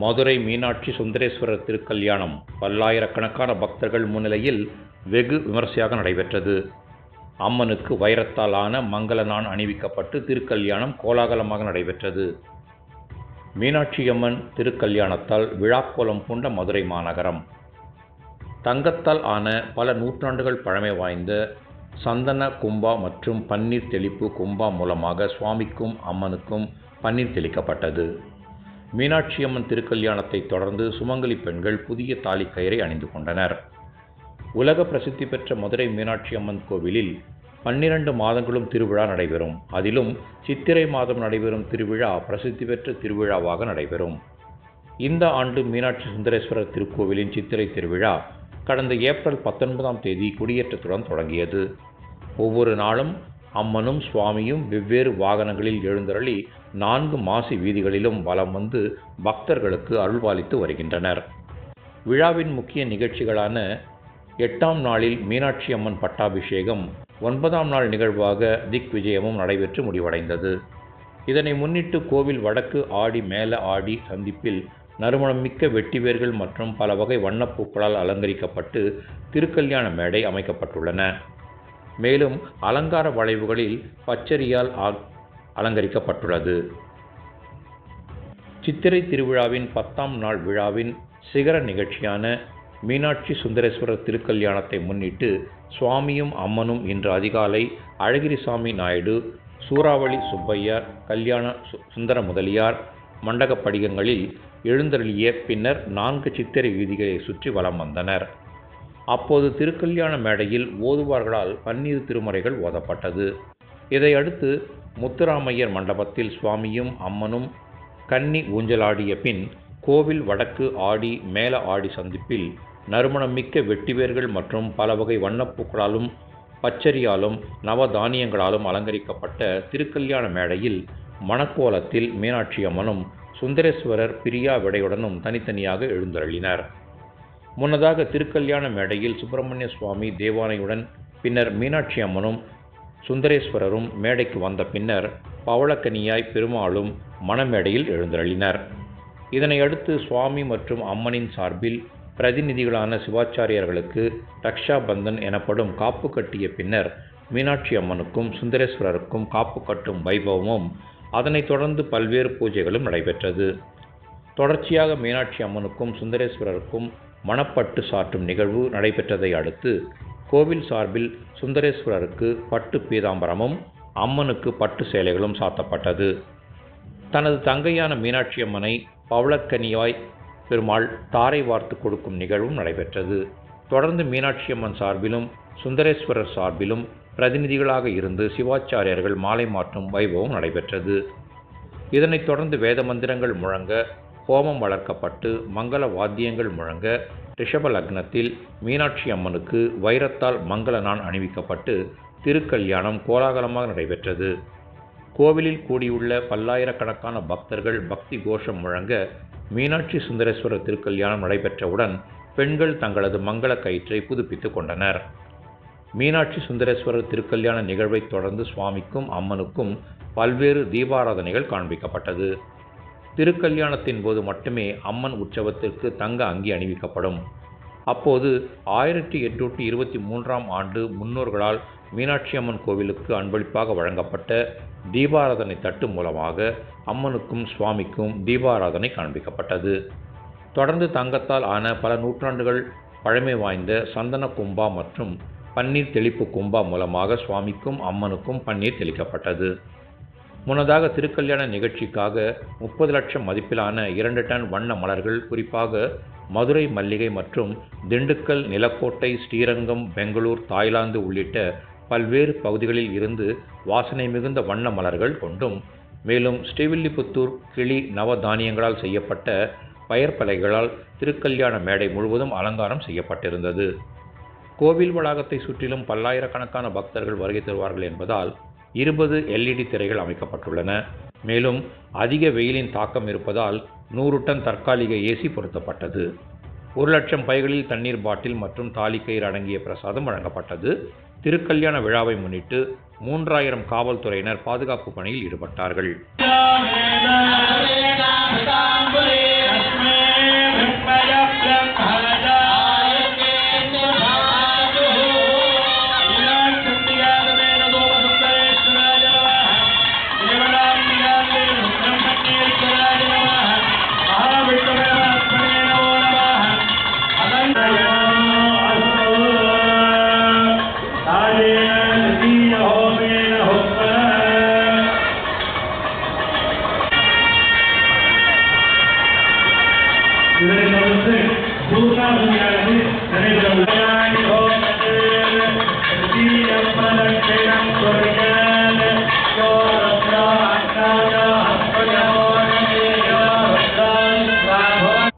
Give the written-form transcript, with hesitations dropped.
மதுரை மீனாட்சி சுந்தரேஸ்வரர் திருக்கல்யாணம் பல்லாயிரக்கணக்கான பக்தர்கள் முன்னிலையில் வெகு விமர்சையாக நடைபெற்றது. அம்மனுக்கு வைரத்தால் ஆன மங்கள நான் அணிவிக்கப்பட்டு திருக்கல்யாணம் கோலாகலமாக நடைபெற்றது. மீனாட்சியம்மன் திருக்கல்யாணத்தால் விழாக்கோலம் பூண்ட மதுரை மாநகரம். தங்கத்தால் ஆன பல நூற்றாண்டுகள் பழமை வாய்ந்த சந்தன கும்பா மற்றும் பன்னீர் தெளிப்பு கும்பா மூலமாக சுவாமிக்கும் அம்மனுக்கும் பன்னீர் தெளிக்கப்பட்டது. மீனாட்சியம்மன் திருக்கல்யாணத்தை தொடர்ந்து சுமங்கலி பெண்கள் புதிய தாலிக்கயிறை அணிந்து கொண்டனர். உலக பிரசித்தி பெற்ற மதுரை மீனாட்சியம்மன் கோவிலில் 12 மாதங்களும் திருவிழா நடைபெறும். அதிலும் சித்திரை மாதம் நடைபெறும் திருவிழா பிரசித்தி பெற்ற திருவிழாவாக நடைபெறும். இந்த ஆண்டு மீனாட்சி சுந்தரேஸ்வரர் திருக்கோவிலின் சித்திரை திருவிழா கடந்த ஏப்ரல் 19ஆம் தேதி கொடியேற்றத்துடன் தொடங்கியது. ஒவ்வொரு நாளும் அம்மனும் சுவாமியும் வெவ்வேறு வாகனங்களில் எழுந்தருளி 4 மாசி வீதிகளிலும் வலம் வந்து பக்தர்களுக்கு அருள்பாலித்து வருகின்றனர். விழாவின் முக்கிய நிகழ்ச்சிகளான 8ஆம் நாளில் மீனாட்சி அம்மன் பட்டாபிஷேகம், 9ஆம் நாள் நிகழ்வாக திக் விஜயமும் நடைபெற்று முடிவடைந்தது. இதனை முன்னிட்டு கோவில் வடக்கு ஆடி மேல ஆடி சந்திப்பில் நறுமணம் மிக்க வெட்டிவேர்கள் மற்றும் பல வகை வண்ணப்பூக்களால் அலங்கரிக்கப்பட்டு திருக்கல்யாண மேடை அமைக்கப்பட்டுள்ளன. மேலும் அலங்கார வளைவுகளில் பச்சரியால் அலங்கரிக்கப்பட்டுள்ளது. சித்திரை திருவிழாவின் 10ஆம் நாள் விழாவின் சிகர நிகழ்ச்சியான மீனாட்சி சுந்தரேஸ்வரர் திருக்கல்யாணத்தை முன்னிட்டு சுவாமியும் அம்மனும் இன்று அதிகாலை அழகிரிசாமி நாயுடு, சூறாவளி சுப்பையார், கல்யாண சுந்தர முதலியார் மண்டகப்படிகங்களில் எழுந்தருளிய பின்னர் 4 சித்திரை வீதிகளை சுற்றி வலம் வந்தனர். அப்போது திருக்கல்யாண மேடையில் ஓதுவார்களால் பன்னீர் திருமறைகள் ஓதப்பட்டது. இதையடுத்து முத்துராமையர் மண்டபத்தில் சுவாமியும் அம்மனும் கன்னி ஊஞ்சலாடிய பின் கோவில் வடக்கு ஆடி மேல ஆடி சந்திப்பில் நறுமணம் மிக்க வெட்டிவேர்கள் மற்றும் பல வகை வண்ணப்பூக்களாலும் பச்சரியாலும் நவதானியங்களாலும் அலங்கரிக்கப்பட்ட திருக்கல்யாண மேடையில் மணக்கோலத்தில் மீனாட்சி அம்மனும் சுந்தரேஸ்வரர் பிரியா விடையுடனும் தனித்தனியாக எழுந்தருளினர். முன்னதாக திருக்கல்யாண மேடையில் சுப்பிரமணிய சுவாமி தேவானையுடன் பின்னர் மீனாட்சி அம்மனும் சுந்தரேஸ்வரரும் மேடைக்கு வந்த பின்னர் பவளக்கனியாய் பெருமாளும் மணமேடையில் எழுந்தருளினர். இதனையடுத்து சுவாமி மற்றும் அம்மனின் சார்பில் பிரதிநிதிகளான சிவாச்சாரியர்களுக்கு ரக்ஷா பந்தன் எனப்படும் காப்பு கட்டிய பின்னர் மீனாட்சி அம்மனுக்கும் சுந்தரேஸ்வரருக்கும் காப்பு கட்டும் வைபவமும் அதனைத் தொடர்ந்து பல்வேறு பூஜைகளும் நடைபெற்றது. தொடர்ச்சியாக மீனாட்சி அம்மனுக்கும் சுந்தரேஸ்வரருக்கும் மணப்பட்டு சாற்றும் நிகழ்வு நடைபெற்றதை அடுத்து கோவில் சார்பில் சுந்தரேஸ்வரருக்கு பட்டு பீதாம்பரமும் அம்மனுக்கு பட்டு சேலைகளும் சாத்தப்பட்டது. தனது தங்கையான மீனாட்சி அம்மனை பவளக்கனியாய் பெருமாள் தாரை வார்த்து கொடுக்கும் நிகழ்வும் நடைபெற்றது. தொடர்ந்து மீனாட்சி அம்மன் சார்பிலும் சுந்தரேஸ்வரர் சார்பிலும் பிரதிநிதிகளாக இருந்து சிவாச்சாரியர்கள் மாலை மாற்றும் வைபவம் நடைபெற்றது. இதனைத் தொடர்ந்து வேத மந்திரங்கள் முழங்க, ஹோமம் வளர்க்கப்பட்டு, மங்கள வாத்தியங்கள் முழங்க ரிஷப லக்னத்தில் மீனாட்சி அம்மனுக்கு வைரத்தால் மங்கள நான் அணிவிக்கப்பட்டு திருக்கல்யாணம் கோலாகலமாக நடைபெற்றது. கோவிலில் கூடியுள்ள பல்லாயிரக்கணக்கான பக்தர்கள் பக்தி கோஷம் முழங்க மீனாட்சி சுந்தரேஸ்வரர் திருக்கல்யாணம் நடைபெற்றவுடன் பெண்கள் தங்களது மங்கள கயிற்றை புதுப்பித்துக் கொண்டனர். மீனாட்சி சுந்தரேஸ்வரர் திருக்கல்யாண நிகழ்வைத் தொடர்ந்து சுவாமிக்கும் அம்மனுக்கும் பல்வேறு தீபாராதனைகள் காண்பிக்கப்பட்டது. திருக்கல்யாணத்தின் போது மட்டுமே அம்மன் உற்சவத்திற்கு தங்க அங்கி அணிவிக்கப்படும். அப்போது 1823ஆம் ஆண்டு முன்னோர்களால் மீனாட்சி அம்மன் கோவிலுக்கு அன்பளிப்பாக வழங்கப்பட்ட தீபாராதனை தட்டு மூலமாக அம்மனுக்கும் சுவாமிக்கும் தீபாராதனை காண்பிக்கப்பட்டது. தொடர்ந்து தங்கத்தால் ஆன பல நூற்றாண்டுகள் பழமை வாய்ந்த சந்தன கும்பா மற்றும் பன்னீர் தெளிப்பு கும்பா மூலமாக சுவாமிக்கும் அம்மனுக்கும் பன்னீர் தெளிக்கப்பட்டது. முன்னதாக திருக்கல்யாண நிகழ்ச்சிக்காக 30 லட்சம் மதிப்பிலான 2 டன் வண்ண மலர்கள், குறிப்பாக மதுரை மல்லிகை மற்றும் திண்டுக்கல், நிலக்கோட்டை, ஸ்ரீரங்கம், பெங்களூர், தாய்லாந்து உள்ளிட்ட பல்வேறு பகுதிகளில் இருந்து வாசனை மிகுந்த வண்ண மலர்கள் கொண்டும், மேலும் ஸ்ரீவில்லிபுத்தூர் கிளி நவதானியங்களால் செய்யப்பட்ட பயற்பலைகளால் திருக்கல்யாண மேடை முழுவதும் அலங்காரம் செய்யப்பட்டிருந்தது. கோவில் வளாகத்தை சுற்றிலும் பல்லாயிரக்கணக்கான பக்தர்கள் வருகை தருவார்கள் என்பதால் 20 LED திரைகள் அமைக்கப்பட்டுள்ளன. மேலும் அதிக வெயிலின் தாக்கம் இருப்பதால் 100 டன் தற்காலிக AC பொருத்தப்பட்டது. 1 லட்சம் பைகளில் தண்ணீர் பாட்டில் மற்றும் தாலிக்கயிறு அடங்கிய பிரசாதம் வழங்கப்பட்டது. திருக்கல்யாண விழாவை முன்னிட்டு 3000 காவல்துறையினர் பாதுகாப்பு பணியில் ஈடுபட்டார்கள். நிறைவேற்ற